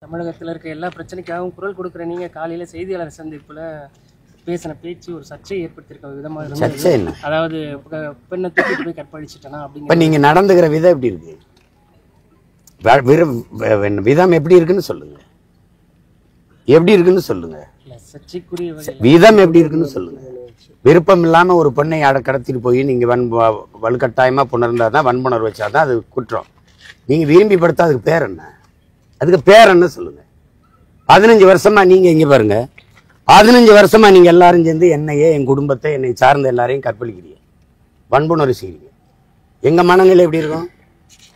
தமிழகத்தில் இருக்க எல்லா பிரச்சனைக்காகவும் குரல் கொடுக்குற நீங்கள் காலையில் செய்தியாளர் சந்திப்பில் பேசின பேச்சு ஒரு சர்ச்சையை ஏற்படுத்தியிருக்க விதமாக சர்ச்சை என்ன? அதாவது பெண்ணை தூக்கிட்டு போய் கற்பழிச்சிட்டனா அப்படின்னு. இப்போ நீங்கள் நடந்துக்கிற விதம் எப்படி இருக்கு? விதம் எப்படி இருக்குன்னு சொல்லுங்க. எப்படி இருக்குன்னு சொல்லுங்க. சர்ச்சைக்குரிய விதம் எப்படி இருக்குன்னு சொல்லுங்க. விருப்பம் இல்லாம ஒரு பெண்ணை கடத்திட்டு போய் நீங்க வலுக்கட்டாயமா புணர்ந்தா தான் வன்புணர்வு வச்சாதான் அது குற்றம். நீங்க விரும்பி படுத்தா அதுக்கு பேர் என்ன? அதுக்கு பேர் என்ன சொல்லுங்க. 15 வருஷமா நீங்க இங்க பாருங்க, 15 வருஷமா நீங்க எல்லாரும் சேர்ந்து என்னையே, என் குடும்பத்தை, என்னை சார்ந்த எல்லாரையும் கற்பழிக்கிறீங்க, வன்புணர்வு செய்றீங்க. எங்க மனநிலை எப்படி இருக்கும்?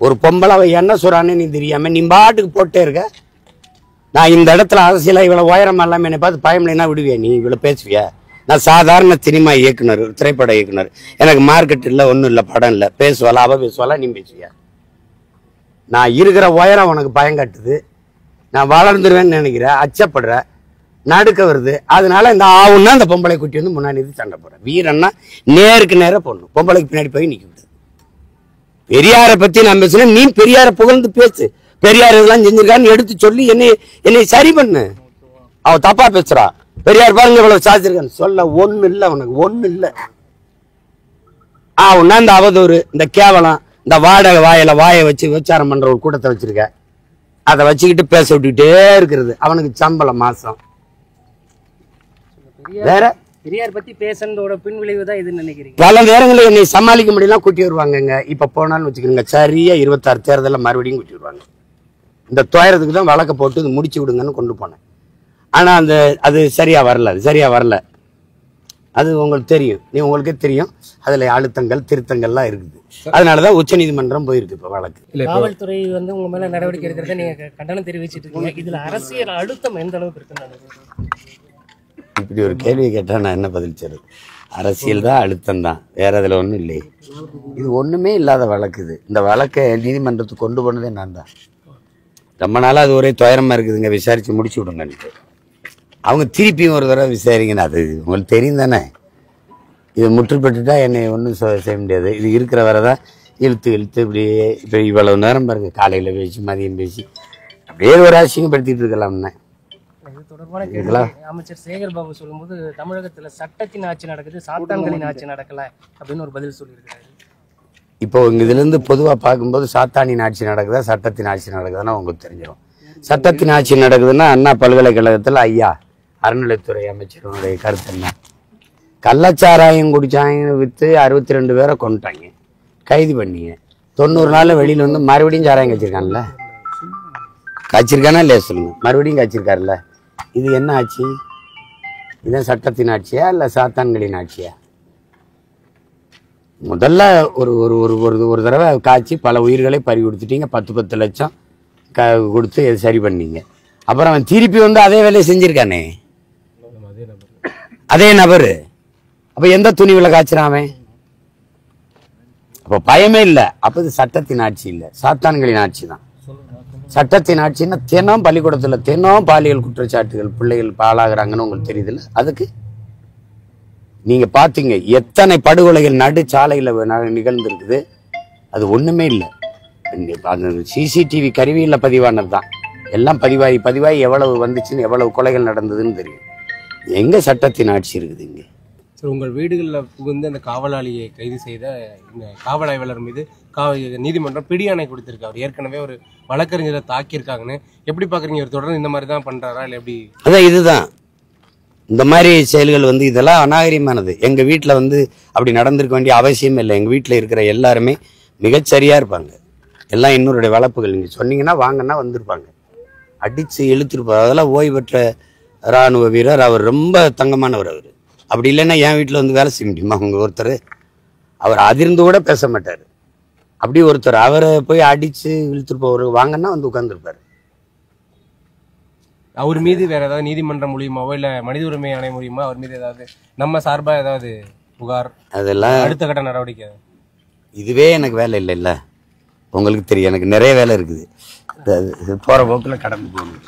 ஒரு பொம்பளை அவ என்ன சொல்றான்னு நீ தெரியாம நீ பாட்டுக்கு போட்டே இருக்க. நான் இந்த இடத்துல அரசியல இவ்வளவு உயரம் இல்லாம என்னை பார்த்து பயமில்லைன்னா விடுவியா? நீ இவ்வளவு பேசுவியா? நான் சாதாரண சினிமா இயக்குனர், திரைப்பட இயக்குனர். எனக்கு மார்க்கெட் இல்லை, ஒன்றும் இல்லை, படம் இல்லை. பேசுவாளா அவ பேசுவாளா, நீ பேசுவியா? நான் இருக்கிற உயரம் உனக்கு பயம் கட்டுது. நான் வளர்ந்துருவேன்னு நினைக்கிற, அச்சப்படுற, நடுக்க வருது. அதனால இந்த ஆவுன்னா அந்த பொம்பளை குட்டி வந்து முன்னாடி சண்டை போடுறேன். வீரன்னா நேருக்கு நேரம் போடணும், பொம்பளைக்கு பின்னாடி போய் நிக்க விடுது. பெரியாரை பத்தி நான் பேசுறேன், நீ பெரியாரை புகழ்ந்து பேசு. பெரியார் இதெல்லாம் செஞ்சிருக்கான்னு எடுத்து சொல்லி என்னை சரி பண்ணு. அவ தப்பா பேசுறா. பெரியார் பாருங்க இவ்வளவு சாதிச்சிருக்கான்னு சொல்ல ஒண்ணு இல்லை, உனக்கு ஒண்ணு இல்லை. ஆவுன்னா இந்த அவதூறு, இந்த கேவலம், இந்த வாடகை வாயை வச்சு விசாரம் பண்ற ஒரு கூட்டத்தை வச்சிருக்க. அதை வச்சுக்கிட்டு பேச விட்டுக்கிட்டே இருக்கிறது. அவனுக்கு சம்பளம் மாசம். வேற பெரியார் பத்தி பேசுறதோட பின்விளைவு தான் இதுன்னு நினைக்கிறீங்க? பல நேரங்களில் என்னை சமாளிக்க முடியலாம் கூட்டி வருவாங்க. இப்ப போனாலும் வச்சுக்கிறீங்க, சரியா 26 தேர்தலில் மறுபடியும் கூட்டி வருவாங்க. இந்த துயரத்துக்கு தான் வழக்க போட்டு இது முடிச்சு விடுங்கன்னு கொண்டு போனேன். ஆனா அது சரியா வரல. அது உங்களுக்கு தெரியும், உங்களுக்கே தெரியும். அதுல அழுத்தங்கள் திருத்தங்கள்லாம் இருக்குது. அதனாலதான் உச்ச நீதிமன்றம் போயிருக்கு இப்ப வழக்கு. காவல்துறை வந்து உங்க மேல நடவடிக்கை எடுக்கிறத நீங்க கண்டனம் தெரிவிச்சிட்டு இருக்கீங்க. இதுல அரசியல் அழுத்தம் எந்த அளவுக்கு இருக்குன்னு இப்படி ஒரு கேள்வி கேட்டா நான் என்ன பதில் சொல்றது? அரசியல் தான், அழுத்தம் தான், வேற அதுல ஒண்ணும் இல்லை. இது ஒண்ணுமே இல்லாத வழக்கு. இது இந்த வழக்கை நீதிமன்றத்துக்கு கொண்டு போனதே நான் தான். ரொம்ப நாளா அது ஒரே துயரமா இருக்குதுங்க, விசாரிச்சு முடிச்சு விடுங்கன்ட்டு. அவங்க திருப்பியும் ஒரு தடவை விசாரிங்கன்னு, அது உங்களுக்கு தெரியும் தானே. இது முற்றுப்பட்டுட்டா என்னை ஒன்றும் செய்ய முடியாது. இது இருக்கிற வரதான் இழுத்து இப்படியே இப்போ இவ்வளவு நேரம் பாருங்க, காலையில் பேசி மதியம் பேசி அப்படியே ஒரு அசிங்கப்படுத்திட்டு இருக்கலாம்னு. இது தொடர்பான கேள்வி அமைச்சர் சேகர் பாபு சொல்லும்போது தமிழகத்துல சட்டத்தின் ஆட்சி நடக்குது, சாத்தான்களின் ஆட்சி நடக்கல அப்படின்னு ஒரு பதில் சொல்லியிருக்காரு. இப்போ இதுலேருந்து பொதுவாக பார்க்கும்போது சாத்தானின் ஆட்சி நடக்குதா சட்டத்தின் ஆட்சி நடக்குதுன்னா உங்களுக்கு தெரிஞ்சிடும். சட்டத்தின் ஆட்சி நடக்குதுன்னா அண்ணா பல்கலைக்கழகத்தில் ஐயா அறநிலைத்துறை அமைச்சருடைய கருத்து என்ன? கள்ளச்சாராயம் குடிச்சாங்க விற்று 62 பேரை கொண்டுட்டாங்க, கைது பண்ணீங்க. 90 நாள் வெளியில் வந்து மறுபடியும் சாராயம் காய்ச்சிருக்கான்ல, காய்ச்சிருக்கானா இல்லையா சொல்லுங்க? மறுபடியும் காய்ச்சிருக்காருல்ல. இது என்ன ஆட்சி? இதுதான் சட்டத்தின் ஆட்சியா இல்லை சாத்தான்களின் ஆட்சியா? முதல்ல ஒரு ஒரு ஒரு ஒரு தடவை காய்ச்சி பல உயிர்களை பறி கொடுத்துட்டீங்க, 10 லட்சம் கொடுத்து சரி பண்ணீங்க. அப்புறம் அவன் திருப்பி வந்து அதே வேலையை செஞ்சிருக்கானே, அதே நபரு. அப்ப எந்த துணிவில் காய்ச்சிராமே? அப்ப பயமே இல்லை. அப்ப இது சட்டத்தின் ஆட்சி இல்லை, சாத்தான்களின் ஆட்சி தான். சட்டத்தின் ஆட்சின்னா தினம் பள்ளிக்கூடத்துல தினம் பாலியல் குற்றச்சாட்டுகள், பிள்ளைகள் பாழாகிறாங்கன்னு உங்களுக்கு தெரியுதுல்ல. அதுக்கு நீங்க பாத்தீங்க எத்தனை படுகொலைகள் நடு சாலையில நிகழ்ந்திருக்குது. அது ஒண்ணுமே இல்லை. அந்த சிசிடிவி கருவியில பதிவானது தான். எல்லாம் பதிவாகி எவ்வளவு வந்துச்சுன்னு, எவ்வளவு கொலைகள் நடந்ததுன்னு தெரியும். எங்க சட்டத்தின் ஆட்சி இருக்குது இங்க? உங்கள் வீடுகளில் புகுந்து அந்த காவலாளியை கைது செய்த இந்த காவல் ஆய்வாளர் மீது நீதிமன்றம் பிடியாணை கொடுத்திருக்கு. அவர் ஏற்கனவே ஒரு வழக்கறிஞரை தாக்கியிருக்காங்கன்னு எப்படி பாக்குறீங்க? இவர் தொடர்ந்து இந்த மாதிரி தான் பண்றாரா இல்லை எப்படி? அதான் இதுதான் இந்த மாதிரி செயல்கள் வந்து இதெல்லாம் அநாகரிகமானது. எங்க வீட்டில் வந்து அப்படி நடந்திருக்க வேண்டிய அவசியம் இல்லை. எங்க வீட்டில் இருக்கிற எல்லாருமே மிகச்சரியா இருப்பாங்க. எல்லாம் இன்னொருடைய வளர்ப்புகள். நீங்க சொன்னீங்கன்னா வாங்கன்னா வந்திருப்பாங்க, அடிச்சு இழுத்துருப்பார். அதெல்லாம் ஓய்வு பெற்ற இராணுவ வீரர். அவர் ரொம்ப தங்கமானவர். அவர் அப்படி இல்லைன்னா என் வீட்டில் வந்து வேலை செய்ய முடியுமா? அவங்க ஒருத்தர் அவர் அதிர்ந்து கூட பேச மாட்டார். அப்படி ஒருத்தர் அவரை போய் அடிச்சு இழுத்துருப்பவர் வாங்கன்னா வந்து உட்கார்ந்துருப்பாரு. அவர் மீது வேற ஏதாவது நீதிமன்றம் மூலியமாவோ இல்ல மனித உரிமை ஆணையம் மூலியமா அவர் மீது ஏதாவது நம்ம சார்பா ஏதாவது புகார், அதெல்லாம் அடுத்த கட்ட நடவடிக்கை? இதுவே எனக்கு வேலை இல்லை. உங்களுக்கு தெரியும், எனக்கு நிறைய வேலை இருக்குது. போற போக்குல கடந்து போகணும்.